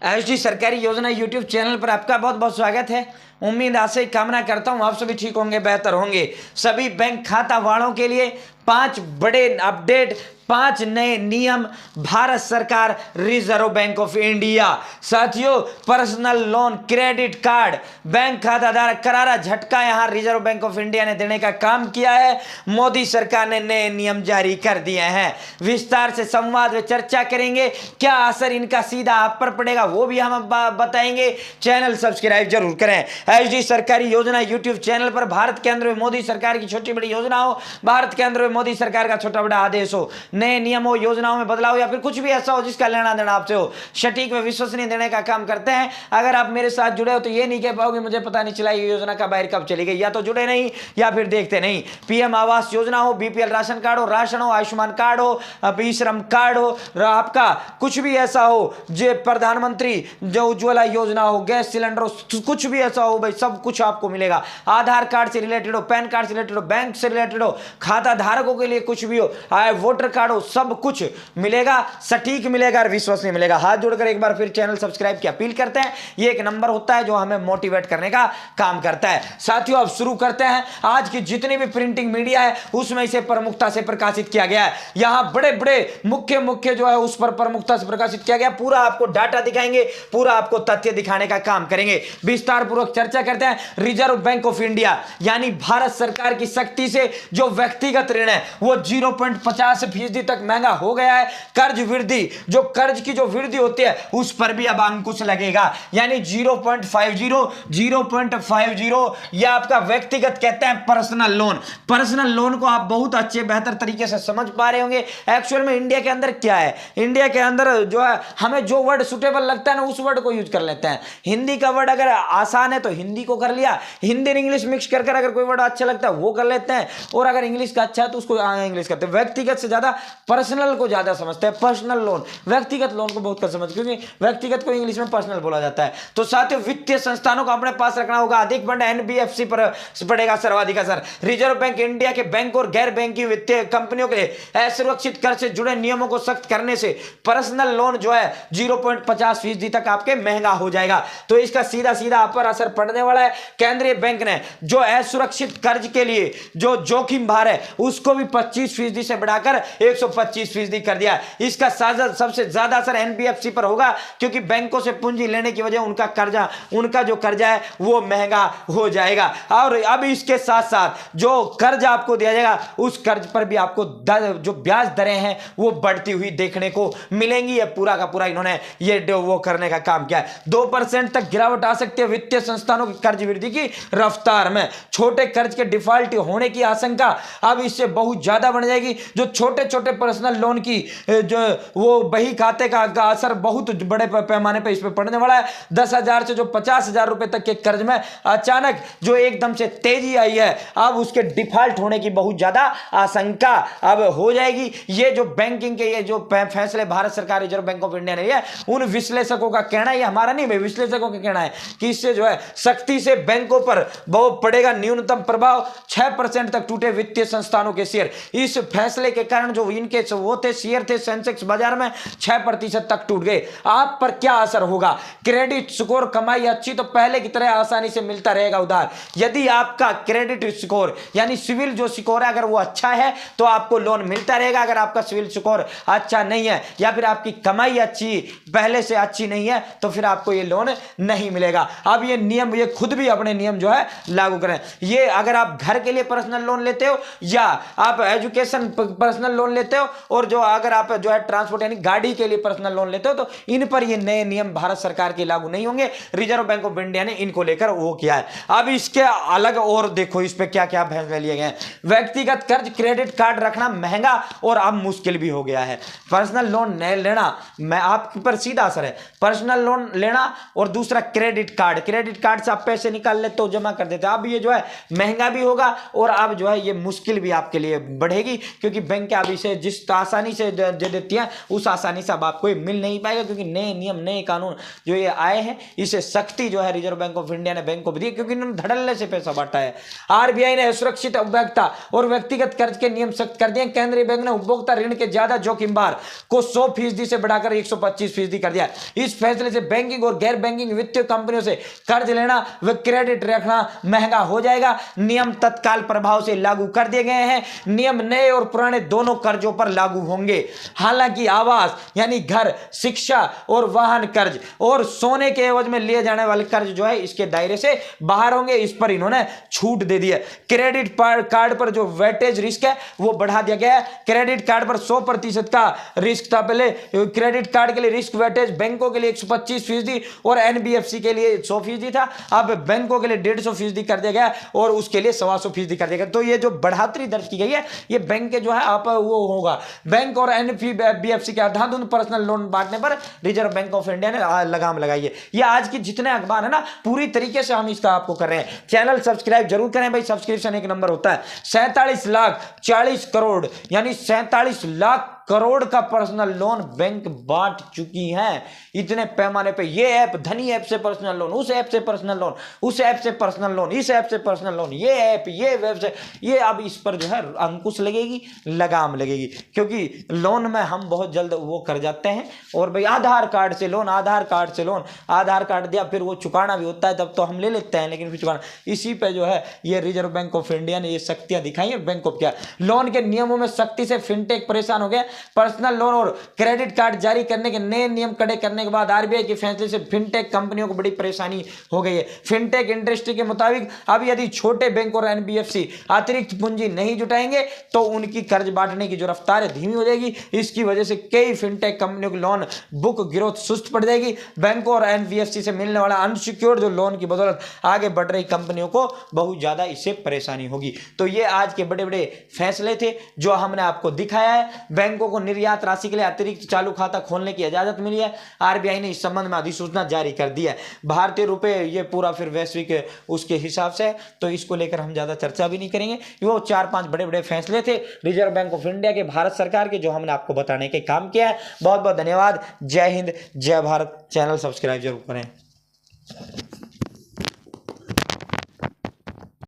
HD सरकारी योजना YouTube channel पर आपका बहुत बहुत स्वागत है। उम्मीद आशा कामना करता हूं आप सभी ठीक होंगे, बेहतर होंगे। सभी बैंक खाता वालों के लिए 5 बड़े अपडेट, 5 नए नियम भारत सरकार रिजर्व बैंक ऑफ इंडिया। साथियों, personal loan, credit card, bank खाताधार करारा झटका यहां रिजर्व बैंक ऑफ इंडिया ने देने का काम किया है। मोदी सरकार ने नए नियम जारी कर दिए हैं। विस्तार से संवाद में चर्चा करेंगे, क्या असर इनका सीधा आप पर पड़ेगा वो भी हम बताएंगे। चैनल सब्सक्राइब जरूर करें। एचडी सरकारी योजना यूट्यूब चैनल पर भारत के अंदर में मोदी सरकार की छोटी बड़ी योजना हो, भारत के अंदर में मोदी सरकार का छोटा बड़ा आदेश हो, नए नियमों योजनाओं में बदलाव या फिर कुछ भी ऐसा हो जिसका लेना देना आपसे हो, सटीक व विश्वसनीय देने का काम करते हैं। अगर आप मेरे साथ जुड़े हो तो ये नहीं कह पाओगे मुझे पता नहीं चला ये योजना का बाहर कब चली गई, या तो जुड़े नहीं या फिर देखते नहीं। पीएम आवास योजना हो, बीपीएल राशन कार्ड हो, राशन हो, आयुष्मान कार्ड हो, ई श्रम कार्ड हो, आपका कुछ भी ऐसा हो, जो प्रधानमंत्री जो उज्ज्वला योजना हो, गैस सिलेंडर हो, कुछ भी ऐसा हो भाई, सब कुछ आपको मिलेगा। आधार कार्ड से रिलेटेड हो, पैन कार्ड से रिलेटेड हो, बैंक से रिलेटेड हो, खाता धारकों के लिए कुछ भी हो, वोटर कार्ड हो, सब कुछ मिलेगा, सटीक मिलेगा और विश्वसनीय मिलेगा। हाथ जोड़कर एक बार फिर चैनल सब्सक्राइब की अपील करते हैं। ये एक नंबर होता है जो हमें मोटिवेट करने का काम करता है। साथियों, अब शुरू करते हैं। आज की जितनी भी प्रिंटिंग मीडिया है उसमें इसे प्रमुखता से प्रकाशित किया गया है। यहां बड़े बड़े मुख्य जो है उस पर प्रमुखता से प्रकाशित किया गया। पूरा आपको डाटा दिखाएंगे, पूरा आपको तथ्य दिखाने का काम करेंगे। विस्तार पूर्वक चर्चा करते हैं। रिजर्व बैंक ऑफ इंडिया यानी भारत सरकार की सख्ती से जो व्यक्तिगत ऋण है वो 0.50% तक महंगा हो गया है। कर्ज वृद्धि, जो कर्ज की जो वृद्धि होती है उस पर भी अब अंकुश लगेगा, यानी 0.50 या आपका व्यक्तिगत कहते हैं पर्सनल लोन। पर्सनल लोन को आप बहुत अच्छे बेहतर तरीके से समझ पा रहे होंगे। एक्चुअल में इंडिया के अंदर क्या है, इंडिया के अंदर जो है हमें जो वर्ड सुटेबल लगता है ना उस वर्ड को यूज कर लेते हैं। हिंदी का वर्ड अगर आसान है तो हिंदी को कर लिया, हिंदी और इंग्लिश मिक्स कर अगर कोई वर्ड अच्छा लगता है वो कर लेते हैं, और अगर इंग्लिश का अच्छा है तो उसको इंग्लिश करते हैं। व्यक्तिगत से ज्यादा पर्सनल को ज्यादा समझते हैं। पर्सनल लोन, व्यक्तिगत लोन को बहुत कम समझते, क्योंकि व्यक्तिगत को इंग्लिश में पर्सनल बोला जाता है। तो साथियों, वित्तीय संस्थानों को अपने पास रखना होगा। अधिक फंड एनबीएफसी पर पड़ेगा सर्वाधिक असर। रिजर्व बैंक इंडिया के बैंक और गैर बैंकिंग वित्तीय कंपनियों के लिए असुरक्षित कर से जुड़े नियमों को सख्त करने से पर्सनल लोन जो है 0.50% तक आपके महंगा हो जाएगा। तो इसका सीधा सीधा आप पर असर पड़ने वाला है। केंद्रीय बैंक ने जो असुरक्षित कर्ज के लिए जो जोखिम भार है उसको भी 25% से बढ़ाकर 125% कर दिया। इसका सबसे ज्यादा असर एनबीएफसी पर होगा, क्योंकि बैंकों से पूंजी लेने की वजह उनका जो कर्जा है वो महंगा हो जाएगा। और अब इसके साथ साथ जो कर्ज आपको दिया जाएगा उस कर्ज पर भी आपको जो ब्याज दरें हैं वो बढ़ती हुई देखने को मिलेंगी। ये पूरा का पूरा इन्होंने ये वो करने का काम किया है। 2% तक गिरावट आ सकती है वित्तीय संस्थानों की कर्ज वृद्धि की रफ्तार में। छोटे कर्ज के डिफॉल्ट होने की आशंका अब इससे बहुत ज्यादा बढ़ जाएगी। जो छोटे छोटे पर्सनल लोन की जो वो बही खाते का असर बहुत बड़े पैमाने पर इस पर पड़ने वाला है। 10,000 से जो 50,000 रुपए तक के कर्ज में अचानक जो एकदम से तेजी आई है, अब उसके डिफॉल्ट होने की बहुत ज्यादा आशंका अब हो जाएगी। ये जो बैंकिंग के ये जो फैसले भारत सरकार रिजर्व बैंक ऑफ इंडिया ने लिया, उन विश्लेषकों का कहना है, ये हमारा नहीं भाई, विश्लेषकों का कहना है कि इससे जो है सख्ती से बैंकों पर बहुत पड़ेगा न्यूनतम प्रभाव। 6% तक टूटे वित्तीय संस्थानों के शेयर। इस फैसले के कारण जो इनके वो थे शेयर थे सेंसेक्स बाजार में 6% तक टूट गए। आप पर क्या असर होगा? क्रेडिट स्कोर, कमाई अच्छी तो पहले की तरह आसानी से मिलता रहेगा उधार। यदि आपका क्रेडिट स्कोर यानी सिविल जो स्कोर है अगर वो अच्छा है तो आपको लोन मिलता रहेगा। अगर आपका सिविल स्कोर अच्छा नहीं है या फिर आपकी कमाई अच्छी पहले से अच्छी नहीं है तो फिर आपको ये लोन नहीं मिलेगा। अब ये नियम, ये खुद भी अपने नियम जो है लागू करें। ये अगर आप घर के लिए पर्सनल लोन लेते हो या आप एजुकेशन पर्सनल लोन लेते हो, और जो अगर आप जो है ट्रांसपोर्ट यानी गाड़ी के लिए पर्सनल लोन लेते हो, तो इन पर ये नए नियम भारत सरकार के लागू नहीं होंगे। रिजर्व बैंक ऑफ इंडिया ने इनको लेकर वो किया है। अब इसके अलग और देखो इस पे क्या क्या फैसले लिए गए। व्यक्तिगत कर्ज, क्रेडिट कार्ड रखना महंगा और अब मुश्किल भी हो गया है। पर्सनल लोन लेना मैं आप पर सीधा असर है। पर्सनल लोन लेना और दूसरा क्रेडिट कार्ड, क्रेडिट कार्ड से आप पैसे निकाल लेते हो, जमा कर देते हो। अब ये जो है महंगा भी होगा और अब जो है ये मुश्किल भी आपके लिए बढ़ेगी, क्योंकि बैंक अब इसे से जिस आसानी से दे देती है उस आसानी से अब आपको ये मिल नहीं पाएगा, क्योंकि नए नियम नए कानून जो ये आए हैं इसे सख्ती जो है रिजर्व बैंक ऑफ इंडिया ने बैंक को दी, क्योंकि इन्होंने धड़ल्ले से पैसा बांटा है। आरबीआई ने असुरक्षित उपभोक्ता और व्यक्तिगत कर्ज के नियम सख्त कर दिए। केंद्रीय बैंक ने उपभोक्ता ऋण के ज्यादा जोखिम भार को 100% से बढ़ाकर 125% कर दिया। इस फैसले से बैंकिंग और गैर बैंकिंग वित्तीय कंपनियों से कर्ज लेना व क्रेडिट रखना महंगा हो जाएगा। नियम तत्काल प्रभाव से लागू कर दिए गए हैं। नियम नए और पुराने दोनों कर्जों पर लागू होंगे। हालांकि आवास यानी घर, शिक्षा और वाहन कर्ज और सोने के एवज में लिए जाने वाले कर्ज जो है इसके दायरे से बाहर होंगे। इस पर इन्होंने छूट दे दी है। क्रेडिट कार्ड पर जो वेटेज रिस्क है वो बढ़ा दिया गया है। क्रेडिट कार्ड पर 100% का रिस्क था पहले। क्रेडिट कार्ड के लिए रिस्क वेटेज बैंकों के लिए 125% और एनबीएफसी के लिए 100% था। अब बैंकों के लिए 150% कर दिया गया और उसके लिए 125% कर दिया गया। तो ये जो बढ़ोतरी दर्ज की गई है ये बैंक के जो है आप वो होगा। बैंक और एनबीएफसी के अंधाधुंध पर्सनल लोन बांटने पर रिजर्व बैंक ऑफ इंडिया ने लगाम लगाई है। ये आज की जितने अखबार है ना पूरी तरीके से हम इसका आपको कर रहे हैं। चैनल सब्सक्राइब जरूर करें भाई, सब्सक्रिप्शन एक नंबर होता है। 47,40,00,000 यानी 47 लाख करोड़ का पर्सनल लोन बैंक बांट चुकी है। इतने पैमाने पे ये ऐप, धनी ऐप से पर्सनल लोन, उस ऐप से पर्सनल लोन, उस ऐप से पर्सनल लोन, इस ऐप से पर्सनल लोन, ये ऐप, ये वेबसाइट, ये अब इस पर जो है अंकुश लगेगी, लगाम लगेगी, क्योंकि लोन में हम बहुत जल्द वो कर जाते हैं। और भाई आधार कार्ड से लोन, आधार कार्ड से लोन, आधार कार्ड दिया फिर वो चुकाना भी होता है, तब तो हम ले लेते हैं, लेकिन फिर चुकाना, इसी पे जो है ये रिजर्व बैंक ऑफ इंडिया ने ये सख्तियां दिखाई है। बैंक ऑफ क्या लोन के नियमों में सख्ती से फिनटेक परेशान हो गया। पर्सनल लोन और क्रेडिट कार्ड जारी करने के नए नियम कड़े करने के बाद आरबीआई के फैसले से फिनटेक कंपनियों को बड़ी परेशानी हो गई है। फिनटेक इंडस्ट्री के मुताबिक अब यदि छोटे बैंक और एनबीएफसी अतिरिक्त पूंजी नहीं जुटाएंगे तो उनकी कर्ज बांटने की जो रफ्तार है धीमी हो जाएगी। इसकी वजह से कई फिनटेक कंपनियों की लोन बुक ग्रोथ सुस्त पड़ जाएगी। बैंकों और एनबीएफसी से मिलने वाला अनसिक्योर्ड जो लोन की बदौलत आगे बढ़ रही कंपनियों को बहुत ज्यादा इससे परेशानी होगी। तो ये आज के बड़े बड़े फैसले थे जो हमने आपको दिखाया है। बैंकों को निर्यात राशि के लिए अतिरिक्त चालू खाता खोलने की इजाजत मिली है। आरबीआई ने इस संबंध में अधिसूचना जारी कर दी है। भारतीय रुपए ये पूरा फिर वैश्विक उसके हिसाब से, तो इसको लेकर हम ज्यादा चर्चा भी नहीं करेंगे। वो 4-5 बड़े बड़े फैसले थे रिजर्व बैंक ऑफ इंडिया के, भारत सरकार के, जो हमने आपको बताने के काम किया है। बहुत बहुत धन्यवाद। जय हिंद, जय भारत। चैनल सब्सक्राइब जरूर करें।